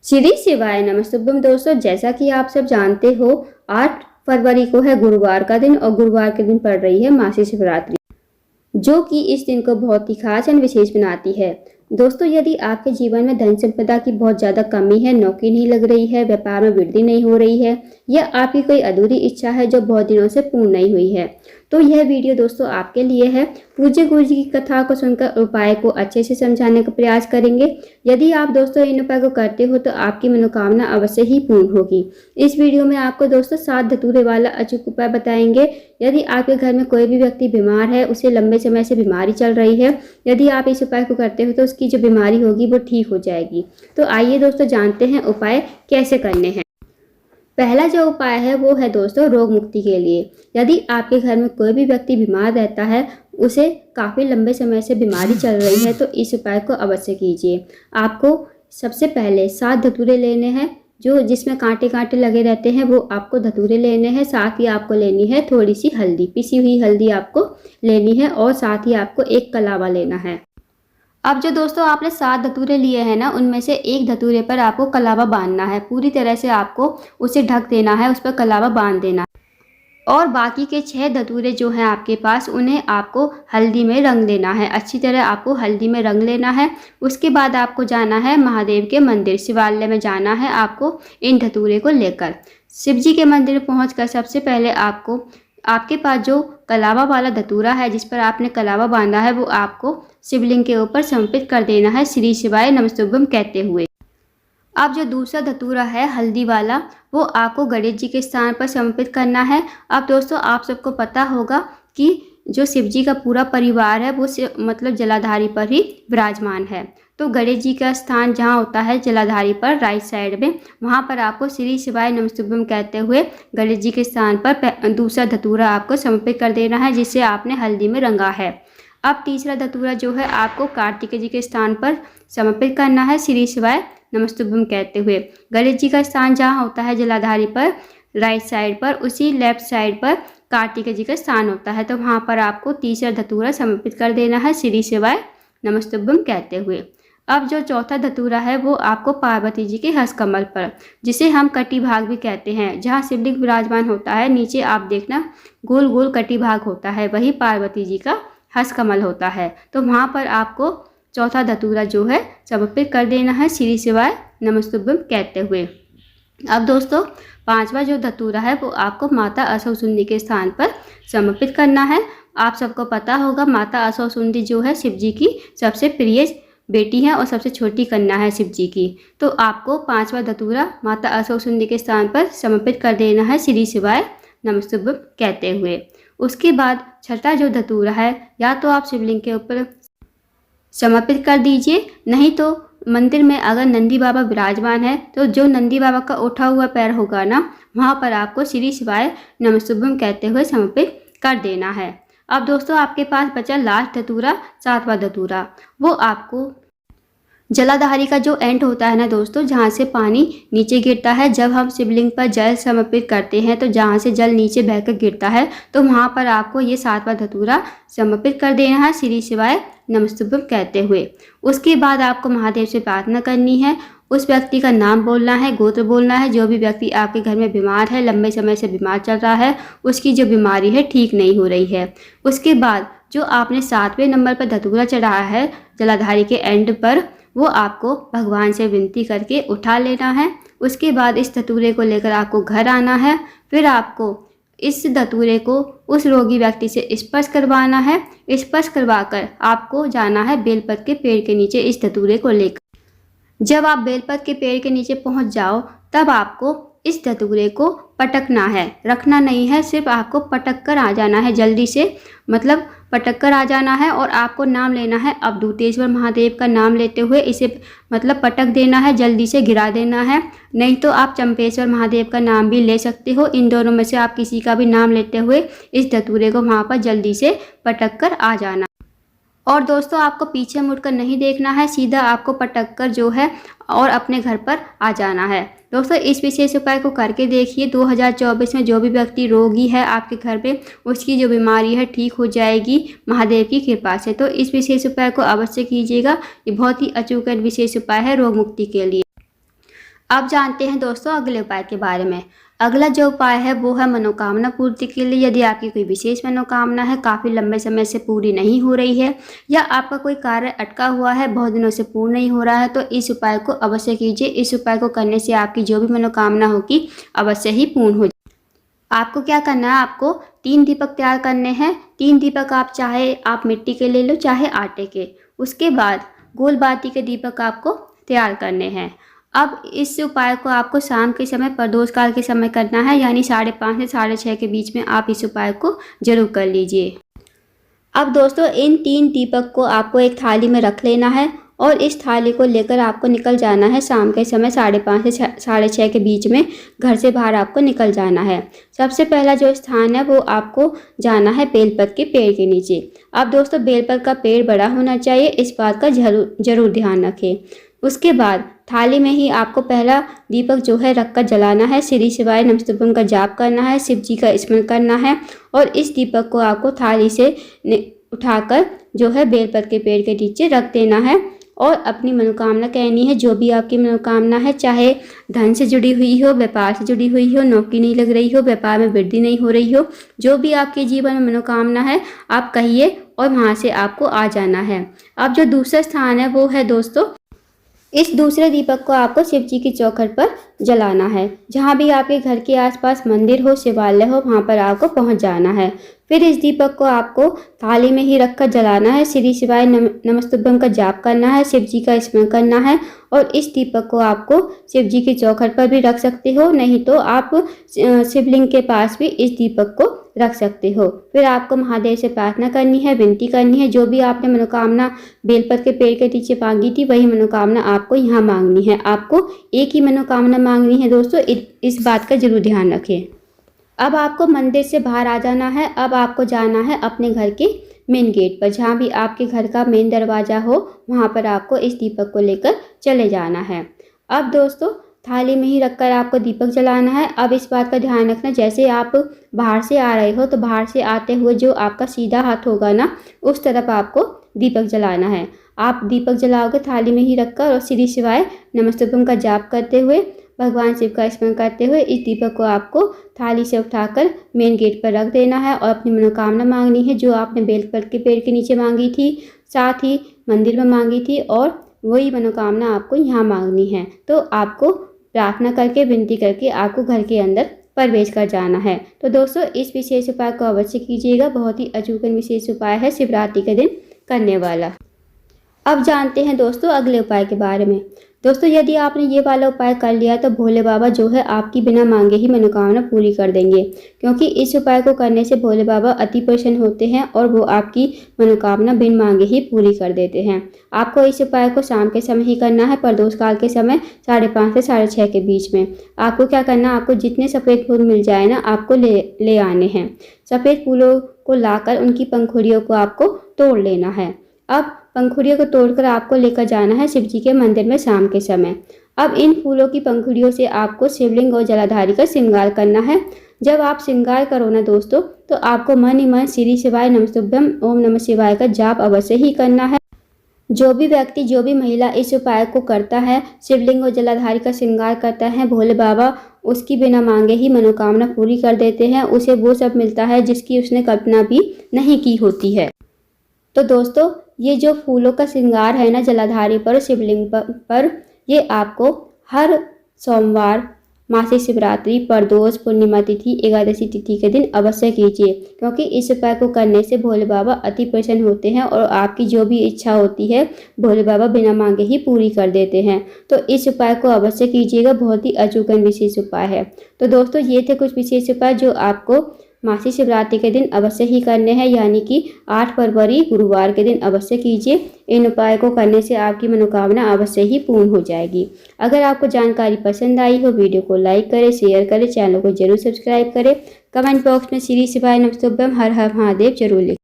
श्री शिवाय नमस्तुभ्यम। दोस्तों, जैसा कि आप सब जानते हो, 8 फरवरी को है गुरुवार का दिन और गुरुवार के दिन पड़ रही है मासी शिवरात्रि, जो कि इस दिन को बहुत ही खास एंड विशेष बनाती है। दोस्तों, यदि आपके जीवन में धन संपदा की बहुत ज़्यादा कमी है, नौकरी नहीं लग रही है, व्यापार में वृद्धि नहीं हो रही है, या आपकी कोई अधूरी इच्छा है जो बहुत दिनों से पूर्ण नहीं हुई है, तो यह वीडियो दोस्तों आपके लिए है। पूज्य गुरु जी की कथा को सुनकर उपाय को अच्छे से समझाने का प्रयास करेंगे। यदि आप दोस्तों इन उपाय को करते हो तो आपकी मनोकामना अवश्य ही पूर्ण होगी। इस वीडियो में आपको दोस्तों 7 धतूरे वाला अचूक उपाय बताएंगे। यदि आपके घर में कोई भी व्यक्ति बीमार है, उसे लंबे समय से बीमारी चल रही है, यदि आप इस उपाय को करते हो तो उसकी जो बीमारी होगी वो ठीक हो जाएगी। तो आइए दोस्तों जानते हैं उपाय कैसे करने हैं। पहला जो उपाय है वो है दोस्तों रोग मुक्ति के लिए। यदि आपके घर में कोई भी व्यक्ति बीमार रहता है, उसे काफ़ी लंबे समय से बीमारी चल रही है, तो इस उपाय को अवश्य कीजिए। आपको सबसे पहले 7 धतूरे लेने हैं, जो जिसमें कांटे कांटे लगे रहते हैं, वो आपको धतूरे लेने हैं। साथ ही आपको लेनी है थोड़ी सी हल्दी, पिसी हुई हल्दी आपको लेनी है, और साथ ही आपको एक कलावा लेना है। अब जो दोस्तों आपने 7 धतूरे लिए हैं ना, उनमें से एक धतूरे पर आपको कलावा बांधना है। पूरी तरह से आपको उसे ढक देना है, उस पर कलावा बांध देना है। और बाकी के 6 धतूरे जो हैं आपके पास, उन्हें आपको हल्दी में रंग लेना है। अच्छी तरह आपको हल्दी में रंग लेना है। उसके बाद आपको जाना है महादेव के मंदिर, शिवालय में जाना है आपको इन धतूरे को लेकर। शिव जी के मंदिर पहुंचकर सबसे पहले आपको आपके पास जो कलावा वाला धतूरा है, जिस पर आपने कलावा बांधा है, वो आपको शिवलिंग के ऊपर समर्पित कर देना है, श्री शिवाय नमस्तुभ्यम कहते हुए। अब जो दूसरा धतूरा है हल्दी वाला, वो आपको गणेश जी के स्थान पर समर्पित करना है। अब दोस्तों आप सबको पता होगा कि जो शिव जी का पूरा परिवार है वो मतलब जलाधारी पर ही विराजमान है। तो गणेश जी का स्थान जहाँ होता है जलाधारी पर राइट साइड में, वहाँ पर आपको श्री शिवाय नमस्तुभ्यम कहते हुए गणेश जी के स्थान पर दूसरा धतूरा आपको समर्पित कर देना है, जिसे आपने हल्दी में रंगा है। अब तीसरा धतूरा जो है आपको कार्तिकेय जी के स्थान पर समर्पित करना है, श्री शिवाय नमस्तुभ्यम कहते हुए। गणेश जी का स्थान जहाँ होता है जलाधारी पर राइट साइड पर, उसी लेफ्ट साइड पर कार्तिकेय जी का स्थान होता है, तो वहाँ पर आपको तीसरा धतूरा समर्पित कर देना है, श्री शिवाय नमस्तुभ्यम कहते हुए। अब जो चौथा धतूरा है वो आपको पार्वती जी के हस्तकमल पर, जिसे हम कटी भाग भी कहते हैं, जहाँ शिवलिंग विराजमान होता है, नीचे आप देखना गोल गोल कटी भाग होता है, वही पार्वती जी का हस्तकमल होता है। तो वहाँ पर आपको चौथा धतूरा जो है समर्पित कर देना है, श्री शिवाय नमस्तुभ्यम कहते हुए। अब दोस्तों 5वां जो धतूरा है वो आपको माता असौसुंदी के स्थान पर समर्पित करना है। आप सबको पता होगा माता असौसुंदी जो है शिव जी की सबसे प्रिय बेटी है और सबसे छोटी कन्या है शिव जी की। तो आपको 5वां धतूरा माता असौसुंदी के स्थान पर समर्पित कर देना है, श्री शिवाय नमस्तुभ्यम कहते हुए। उसके बाद छठा जो धतूरा है, या तो आप शिवलिंग के ऊपर समर्पित कर दीजिए, नहीं तो मंदिर में अगर नंदी बाबा विराजमान है तो जो नंदी बाबा का उठा हुआ पैर होगा ना, वहाँ पर आपको श्री शिवाय नमस्तुभ्यम कहते हुए समर्पित कर देना है। अब दोस्तों आपके पास बचा लास्ट धतूरा, 7वां धतूरा। वो आपको जलाधारी का जो एंड होता है ना दोस्तों, जहाँ से पानी नीचे गिरता है, जब हम शिवलिंग पर जल समर्पित करते हैं तो जहाँ से जल नीचे बहकर गिरता है, तो वहाँ पर आपको ये 7वां धतूरा समर्पित कर देना है, श्री शिवाय नमस्तुभ्यम कहते हुए। उसके बाद आपको महादेव से प्रार्थना करनी है, उस व्यक्ति का नाम बोलना है, गोत्र बोलना है। जो भी व्यक्ति आपके घर में बीमार है, लंबे समय से बीमार चल रहा है, उसकी जो बीमारी है ठीक नहीं हो रही है। उसके बाद जो आपने 7वें नंबर पर धतूरा चढ़ाया है जलाधारी के एंड पर, वो आपको भगवान से विनती करके उठा लेना है। उसके बाद इस धतूरे को लेकर आपको घर आना है। फिर आपको इस धतूरे को उस रोगी व्यक्ति से स्पर्श करवाना है। स्पर्श करवाकर आपको जाना है बेलपत के पेड़ के नीचे इस धतूरे को लेकर। जब आप बेलपत के पेड़ के नीचे पहुंच जाओ, तब आपको इस धतूरे को पटकना है, रखना नहीं है, सिर्फ आपको पटक कर आ जाना है, जल्दी से मतलब पटक कर आ जाना है। और आपको नाम लेना है अवधूतेश्वर महादेव का नाम लेते हुए इसे मतलब पटक देना है, जल्दी से गिरा देना है। नहीं तो आप चंपेश्वर महादेव का नाम भी ले सकते हो। इन दोनों में से आप किसी का भी नाम लेते हुए इस धतूरे को वहाँ पर जल्दी से पटक कर आ जाना। और दोस्तों आपको पीछे मुड़कर नहीं देखना है, सीधा आपको पटक कर जो है और अपने घर पर आ जाना है। दोस्तों इस विशेष उपाय को करके देखिए। 2024 में जो भी व्यक्ति रोगी है आपके घर पे, उसकी जो बीमारी है ठीक हो जाएगी महादेव की कृपा से। तो इस विशेष उपाय को अवश्य कीजिएगा। ये बहुत ही अचूक एंड विशेष उपाय है रोग मुक्ति के लिए। अब जानते हैं दोस्तों अगले उपाय के बारे में। अगला जो उपाय है वो है मनोकामना पूर्ति के लिए। यदि आपकी कोई विशेष मनोकामना है, काफ़ी लंबे समय से पूरी नहीं हो रही है या आपका कोई कार्य अटका हुआ है, बहुत दिनों से पूर्ण नहीं हो रहा है, तो इस उपाय को अवश्य कीजिए। इस उपाय को करने से आपकी जो भी मनोकामना होगी अवश्य ही पूर्ण हो। आपको क्या करना है, आपको 3 दीपक तैयार करने हैं। 3 दीपक आप चाहे आप मिट्टी के ले लो चाहे आटे के। उसके बाद गोल बाती के दीपक आपको तैयार करने हैं। अब इस उपाय को आपको शाम के समय प्रदोष काल के समय करना है, यानी 5:30 से 6:30 के बीच में आप इस उपाय को जरूर कर लीजिए। अब दोस्तों इन 3 दीपक को आपको एक थाली में रख लेना है और इस थाली को लेकर आपको निकल जाना है शाम के समय 5:30 से 6:30 के बीच में घर से बाहर आपको निकल जाना है। सबसे पहला जो स्थान है वो आपको जाना है बेलपत के पेड़ के नीचे। अब दोस्तों बेलपत का पेड़ बड़ा होना चाहिए, इस बात का जरूर ध्यान रखें। उसके बाद थाली में ही आपको पहला दीपक जो है रखकर जलाना है। श्री शिवाय नमस्तुभ्यम का जाप करना है, शिव जी का स्मरण करना है और इस दीपक को आपको थाली से उठाकर जो है बेलपत के पेड़ के नीचे रख देना है और अपनी मनोकामना कहनी है। जो भी आपकी मनोकामना है, चाहे धन से जुड़ी हुई हो, व्यापार से जुड़ी हुई हो, नौकरी नहीं लग रही हो, व्यापार में वृद्धि नहीं हो रही हो, जो भी आपके जीवन में मनोकामना है आप कहिए और वहाँ से आपको आ जाना है। अब जो दूसरा स्थान है वो है दोस्तों, इस दूसरे दीपक को आपको शिव जी की चौखट पर जलाना है। जहाँ भी आपके घर के आसपास मंदिर हो, शिवालय हो, वहाँ पर आपको पहुँच जाना है। फिर इस दीपक को आपको थाली में ही रखकर जलाना है। श्री शिवाय नमस्तुभ्यम का जाप करना है, शिव जी का स्मरण करना है और इस दीपक को आपको शिव जी की चौखट पर भी रख सकते हो, नहीं तो आप शिवलिंग के पास भी इस दीपक को रख सकते हो। फिर आपको महादेव से प्रार्थना करनी है, विनती करनी है। जो भी आपने मनोकामना बेलपत के पेड़ के नीचे मांगी थी वही मनोकामना आपको यहाँ मांगनी है। आपको एक ही मनोकामना मांगनी है दोस्तों, इस बात का जरूर ध्यान रखें। अब आपको मंदिर से बाहर आ जाना है। अब आपको जाना है अपने घर के मेन गेट पर, जहाँ भी आपके घर का मेन दरवाज़ा हो वहाँ पर आपको इस दीपक को लेकर चले जाना है। अब दोस्तों थाली में ही रखकर आपको दीपक जलाना है। अब इस बात का ध्यान रखना, जैसे आप बाहर से आ रहे हो तो बाहर से आते हुए जो आपका सीधा हाथ होगा ना, उस तरफ आपको दीपक जलाना है। आप दीपक जलाओगे थाली में ही रखकर और श्री शिवाय नमस्तुभ्यम का जाप करते हुए, भगवान शिव का स्मरण करते हुए इस दीपक को आपको थाली से उठाकर मेन गेट पर रख देना है और अपनी मनोकामना मांगनी है जो आपने बेलपत के पेड़ के नीचे मांगी थी, साथ ही मंदिर में मांगी थी, और वही मनोकामना आपको यहाँ मांगनी है। तो आपको प्रार्थना करके, विनती करके आपको घर के अंदर प्रवेश कर जाना है। तो दोस्तों इस विशेष उपाय को अवश्य कीजिएगा, बहुत ही अचूक विशेष उपाय है शिवरात्रि के दिन करने वाला। अब जानते हैं दोस्तों अगले उपाय के बारे में। दोस्तों यदि आपने ये वाला उपाय कर लिया तो भोले बाबा जो है आपकी बिना मांगे ही मनोकामना पूरी कर देंगे, क्योंकि इस उपाय को करने से भोले बाबा अति प्रसन्न होते हैं और वो आपकी मनोकामना बिन मांगे ही पूरी कर देते हैं। आपको इस उपाय को शाम के समय ही करना है, प्रदोष काल के समय 5:30 से 6:30 के बीच में। आपको क्या करना, आपको जितने सफ़ेद फूल मिल जाए ना आपको ले आने हैं। सफ़ेद फूलों को लाकर उनकी पंखुड़ियों को आपको तोड़ लेना है। अब पंखुड़ियों को तोड़कर आपको लेकर जाना है शिव जी के मंदिर में शाम के समय। अब इन फूलों की पंखुड़ियों से आपको शिवलिंग और जलाधारी का श्रृंगार करना है। जब आप श्रृंगार करो ना दोस्तों, तो आपको मन ही मन श्री शिवाय नमस्तुभ्यम ओम नमः शिवाय का जाप अवश्य ही करना है। जो भी व्यक्ति, जो भी महिला इस उपाय को करता है, शिवलिंग और जलाधारी का श्रृंगार करता है, भोले बाबा उसकी बिना मांगे ही मनोकामना पूरी कर देते हैं। उसे वो सब मिलता है जिसकी उसने कल्पना भी नहीं की होती है। तो दोस्तों ये जो फूलों का श्रृंगार है ना जलाधारी पर, शिवलिंग पर, ये आपको हर सोमवार, मासिक शिवरात्रि, प्रदोष, पूर्णिमा तिथि, एकादशी तिथि के दिन अवश्य कीजिए, क्योंकि इस उपाय को करने से भोले बाबा अति प्रसन्न होते हैं और आपकी जो भी इच्छा होती है भोले बाबा बिना मांगे ही पूरी कर देते हैं। तो इस उपाय को अवश्य कीजिएगा, बहुत ही अचूक विशेष उपाय है। तो दोस्तों ये थे कुछ विशेष उपाय जो आपको मासिक शिवरात्रि के दिन अवश्य ही करने हैं, यानी कि 8 फरवरी गुरुवार के दिन अवश्य कीजिए। इन उपाय को करने से आपकी मनोकामना अवश्य ही पूर्ण हो जाएगी। अगर आपको जानकारी पसंद आई हो, वीडियो को लाइक करें, शेयर करें, चैनल को जरूर सब्सक्राइब करें। कमेंट बॉक्स में श्री शिवाय नमस्तुभ्यम हर हर महादेव जरूर लिखें।